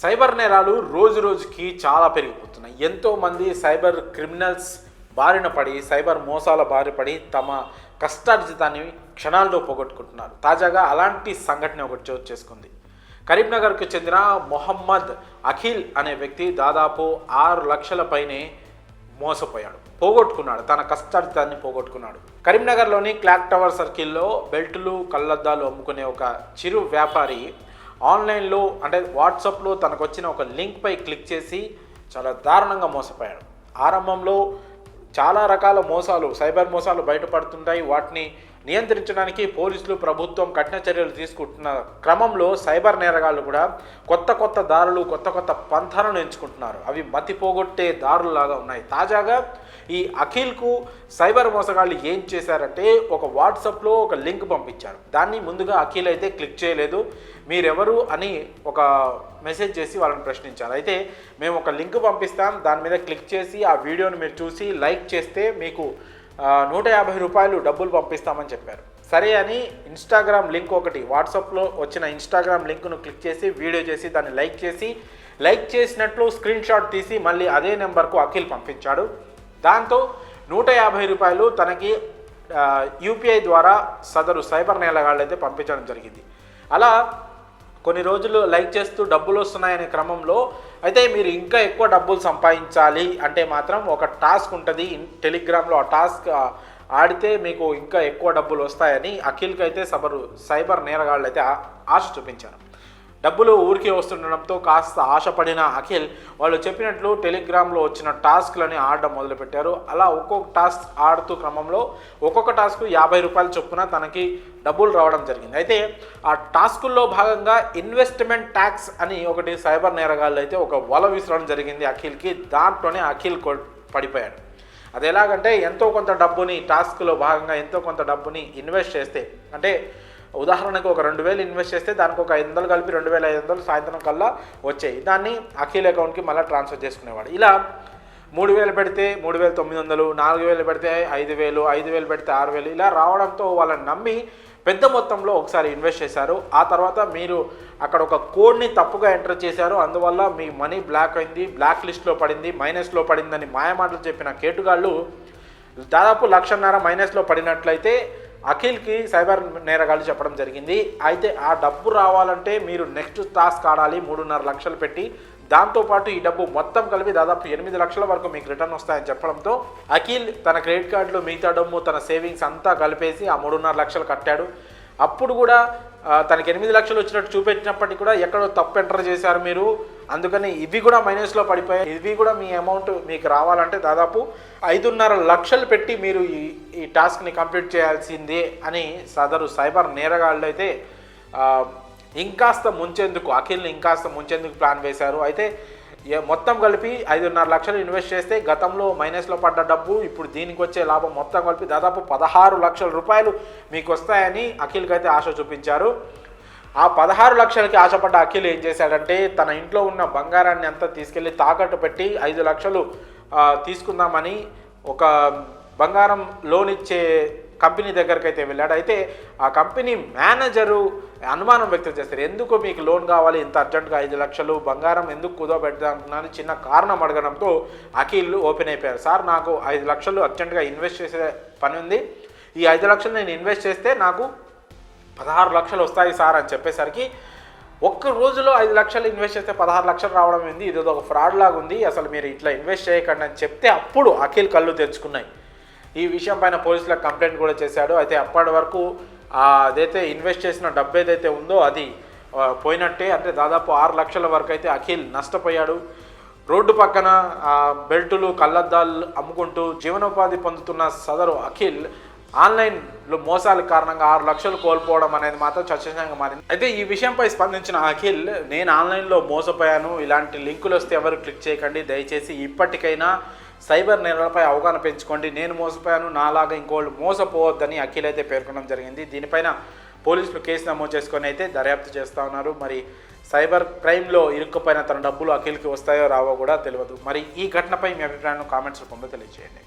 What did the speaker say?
Cyber నేరాలు రోజు రోజుకి చాలా పెరిగిపోతున్నాయి. ఎంతోమంది సైబర్ క్రిమినల్స్ బారిన పడి సైబర్ మోసాల బారిపడి తమ కష్టార్జితాన్ని క్షణాల్లో పోగొట్టుకుంటున్నారు. తాజాగా అలాంటి సంఘటన ఒకటి చోటు చేసుకుంది. కరీంనగర్కు చెందిన మొహమ్మద్ అఖిల్ అనే వ్యక్తి దాదాపు 6 లక్షల పైనే మోసపోయాడు, పోగొట్టుకున్నాడు. తన కష్టార్జితాన్ని పోగొట్టుకున్నాడు. కరీంనగర్లోని క్లాక్ టవర్ సర్కిల్లో బెల్టులు కళ్ళద్దాలు అమ్ముకునే ఒక చిరు వ్యాపారి ఆన్లైన్లో అంటే వాట్సాప్లో తనకు వచ్చిన ఒక లింక్పై క్లిక్ చేసి చాలా దారుణంగా మోసపోయాడు. ఆరంభంలో చాలా రకాల మోసాలు, సైబర్ మోసాలు బయటపడుతుంటాయి. వాటిని నియంత్రించడానికి పోలీసులు, ప్రభుత్వం కఠిన చర్యలు తీసుకుంటున్న క్రమంలో సైబర్ నేరగాళ్ళు కూడా కొత్త దారులు, కొత్త పంథాలను ఎంచుకుంటున్నారు. అవి మతి పోగొట్టే దారులాగా ఉన్నాయి. తాజాగా ఈ అఖిల్కు సైబర్ మోసగాళ్ళు ఏం చేశారంటే ఒక వాట్సాప్లో ఒక లింక్ పంపించారు. దాన్ని ముందుగా అఖిల్ అయితే క్లిక్ చేయలేదు. మీరెవరు అని ఒక మెసేజ్ చేసి వాళ్ళని ప్రశ్నించారు. అయితే మేము ఒక లింక్ పంపిస్తాం, దాని మీద క్లిక్ చేసి ఆ వీడియోని మీరు చూసి లైక్ చేస్తే మీకు 150 రూపాయలు డబ్బులు పంపిస్తామని చెప్పారు. సరే అని ఇన్స్టాగ్రామ్ లింక్ ఒకటి, వాట్సాప్లో వచ్చిన ఇన్స్టాగ్రామ్ లింక్ను క్లిక్ చేసి వీడియో చేసి దాన్ని లైక్ చేసినట్లు స్క్రీన్ షాట్ తీసి మళ్ళీ అదే నెంబర్కు అఖిల్ పంపించాడు. దాంతో 150 రూపాయలు తనకి యూపీఐ ద్వారా సదరు సైబర్ నేరగాళ్ళు అయితే పంపించడం జరిగింది. అలా కొన్ని రోజులు లైక్ చేస్తూ డబ్బులు వస్తున్నాయనే క్రమంలో అయితే మీరు ఇంకా ఎక్కువ డబ్బులు సంపాదించాలి అంటే మాత్రం ఒక టాస్క్ ఉంటుంది టెలిగ్రామ్లో. ఆ టాస్క్ ఆడితే మీకు ఇంకా ఎక్కువ డబ్బులు వస్తాయని అఖిల్కి అయితే సైబర్ నేరగాళ్ళు అయితే ఆశ చూపించారు. డబ్బులు ఊరికే వస్తుండడంతో కాస్త ఆశపడిన అఖిల్ వాళ్ళు చెప్పినట్లు టెలిగ్రామ్లో వచ్చిన టాస్క్లని ఆడడం మొదలుపెట్టారు. అలా ఒక్కొక్క టాస్క్ ఆడుతూ క్రమంలో ఒక్కొక్క టాస్క్ 50 రూపాయల చొప్పున తనకి డబ్బులు రావడం జరిగింది. అయితే ఆ టాస్కుల్లో భాగంగా ఇన్వెస్ట్మెంట్ ట్యాక్స్ అని ఒకటి సైబర్ నేరగాళ్ళు అయితే ఒక వల విసరడం జరిగింది అఖిల్కి. దాంట్లోనే అఖిల్ పడిపోయాడు. అది ఎలాగంటే ఎంతో కొంత డబ్బుని టాస్క్లో భాగంగా ఎంతో కొంత డబ్బుని ఇన్వెస్ట్ చేస్తే, అంటే ఉదాహరణకు ఒక 2000 ఇన్వెస్ట్ చేస్తే దానికి ఒక 500 కలిపి 2500 సాయంత్రం కల్లా వచ్చాయి. దాన్ని అఖిల్ అకౌంట్కి మళ్ళీ ట్రాన్స్ఫర్ చేసుకునేవాడు. ఇలా 3000 పెడితే 3900, 4000 పెడితే 5000, 5000 పెడితే 6000 ఇలా రావడంతో వాళ్ళని నమ్మి పెద్ద మొత్తంలో ఒకసారి ఇన్వెస్ట్ చేశారు. ఆ తర్వాత మీరు అక్కడ ఒక కోడ్ని తప్పుగా ఎంటర్ చేశారు, అందువల్ల మీ మనీ బ్లాక్ అయింది, బ్లాక్ లిస్ట్లో పడింది, మైనస్లో పడిందని మాయమాటలు చెప్పిన కేటుగాళ్ళు దాదాపు 1,50,000 మైనస్లో పడినట్లయితే అఖిల్కి సైబర్ నేరగాళ్ళు చెప్పడం జరిగింది. అయితే ఆ డబ్బు రావాలంటే మీరు నెక్స్ట్ టాస్క్ ఆడాలి 3.5 లక్షలు పెట్టి, దాంతోపాటు ఈ డబ్బు మొత్తం కలిపి దాదాపు 8 లక్షల వరకు మీకు రిటర్న్ వస్తాయని చెప్పడంతో అఖిల్ తన క్రెడిట్ కార్డులో మిగతా డబ్బు, తన సేవింగ్స్ అంతా కలిపేసి ఆ 3.5 లక్షలు కట్టాడు. అప్పుడు కూడా తనకి 8 లక్షలు వచ్చినట్టు చూపెట్టినప్పటికీ కూడా ఎక్కడో తప్పు ఎంటర్ చేశారు మీరు, అందుకని ఇవి కూడా మైనస్లో పడిపోయాయి, ఇవి కూడా మీ అమౌంట్ మీకు రావాలంటే దాదాపు 5.5 లక్షలు పెట్టి మీరు ఈ టాస్క్ని కంప్లీట్ చేయాల్సిందే అని సదరు సైబర్ నేరగాళ్ళు అయితే అఖిల్ని ఇంకాస్త ముంచేందుకు ప్లాన్ వేశారు. అయితే మొత్తం కలిపి 5.5 లక్షలు ఇన్వెస్ట్ చేస్తే గతంలో మైనస్లో పడ్డ డబ్బు ఇప్పుడు దీనికి వచ్చే లాభం మొత్తం కలిపి దాదాపు 16 లక్షల రూపాయలు మీకు వస్తాయని అఖిల్కి అయితే ఆశ చూపించారు. ఆ 16 లక్షలకి ఆశపడ్డ అఖిల్ ఏం చేశాడంటే తన ఇంట్లో ఉన్న బంగారాన్ని అంతా తీసుకెళ్ళి తాకట్టు పెట్టి 5 లక్షలు తీసుకుందామని ఒక బంగారం లోన్ ఇచ్చే కంపెనీ దగ్గరికి అయితే వెళ్ళాడు. అయితే ఆ కంపెనీ మేనేజరు అనుమానం వ్యక్తం చేస్తారు. ఎందుకు మీకు లోన్ కావాలి, ఇంత అర్జెంటుగా 5 లక్షలు బంగారం ఎందుకు కుదవబెడతాను చిన్న కారణం అడగడంతో అఖిల్ ఓపెన్ అయిపోయారు. సార్ నాకు 5 లక్షలు అర్జెంటుగా ఇన్వెస్ట్ చేసే పని ఉంది, ఈ 5 లక్షలు నేను ఇన్వెస్ట్ చేస్తే నాకు 16 లక్షలు వస్తాయి సార్ అని చెప్పేసరికి ఒక్క రోజులో 5 లక్షలు ఇన్వెస్ట్ చేస్తే 16 లక్షలు రావడం ఏంది, ఇది ఒక ఫ్రాడ్ లాగా ఉంది, అసలు మీరు ఇట్లా ఇన్వెస్ట్ చేయకండి అని చెప్తే అప్పుడు అఖిల్ కళ్ళు తెరుచుకున్నాయి. ఈ విషయం పైన పోలీసులకు కంప్లైంట్ కూడా చేశాడు. అయితే అప్పటి వరకు అదైతే ఇన్వెస్ట్ చేసిన డబ్బు ఏదైతే ఉందో అది పోయినట్టే. అంటే దాదాపు 6 లక్షల వరకు అయితే అఖిల్ నష్టపోయాడు. రోడ్డు పక్కన బెల్టులు కళ్ళద్దాలు అమ్ముకుంటూ జీవనోపాధి పొందుతున్న సదరు అఖిల్ ఆన్లైన్లో మోసాల కారణంగా 6 లక్షలు కోల్పోవడం అనేది మాత్రం చర్చనీయంగా మారింది. అయితే ఈ విషయంపై స్పందించిన అఖిల్, నేను ఆన్లైన్లో మోసపోయాను, ఇలాంటి లింకులు వస్తే ఎవరు క్లిక్ చేయకండి, దయచేసి ఇప్పటికైనా సైబర్ నేరాలపై అవగాహన పెంచుకోండి, నేను మోసపోయాను నాలాగా ఇంకోళ్ళు మోసపోవద్దని అఖిల్ అయితే పేర్కొనడం జరిగింది. దీనిపైన పోలీసులు కేసు నమోదు చేసుకొని అయితే దర్యాప్తు చేస్తూ ఉన్నారు. మరి సైబర్ క్రైమ్లో ఇరుక్కుపోయిన తన డబ్బులు అఖిల్కి వస్తాయో రావో కూడా తెలియదు. మరి ఈ ఘటనపై మీ అభిప్రాయాన్ని కామెంట్స్ రూపంలో తెలియజేయండి.